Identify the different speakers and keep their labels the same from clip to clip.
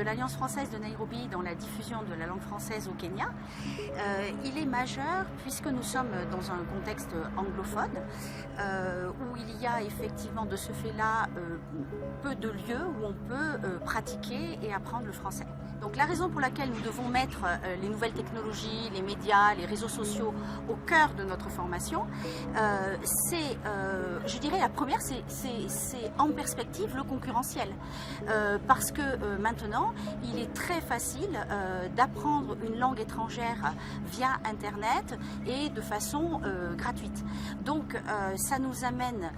Speaker 1: l'Alliance française de Nairobi dans la diffusion de la langue française au Kenya, il est majeur puisque nous sommes dans un contexte anglophone où il y a effectivement de ce fait-là peu de lieux où on peut pratiquer et apprendre le français. Donc la raison pour laquelle nous devons mettre les nouvelles technologies, les médias, les réseaux sociaux au cœur de notre formation, c'est, je dirais, la première, c'est en perspective le concurrentiel. Parce que maintenant, il est très facile d'apprendre une langue étrangère via Internet et de façon gratuite. Donc ça nous amène,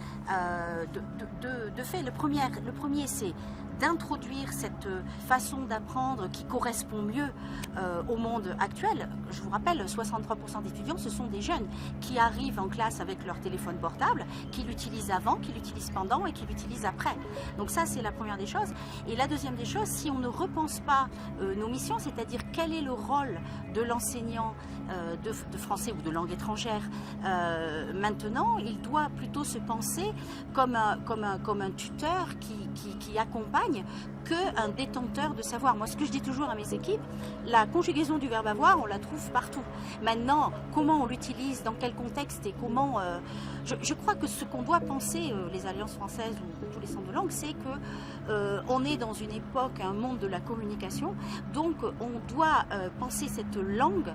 Speaker 1: de fait, le premier c'est d'introduire cette façon d'apprendre qui correspond mieux au monde actuel. Je vous rappelle, 63% d'étudiants, ce sont des jeunes qui arrivent en classe avec leur téléphone portable, qui l'utilisent avant, qui l'utilisent pendant et qui l'utilisent après. Donc ça, c'est la première des choses. Et la deuxième des choses, si on ne repense pas nos missions, c'est-à-dire quel est le rôle de l'enseignant de français ou de langue étrangère maintenant, il doit plutôt se penser comme un tuteur qui accompagne qu'un détenteur de savoir. Moi, ce que je dis toujours à mes équipes, la conjugaison du verbe avoir, on la trouve partout. Maintenant, comment on l'utilise, dans quel contexte et comment... je crois que ce qu'on doit penser, les alliances françaises ou tous les centres de langue, c'est que on est dans une époque, un monde de la communication, donc on doit penser cette langue,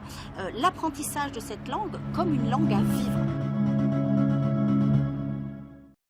Speaker 1: l'apprentissage de cette langue comme une langue à vivre.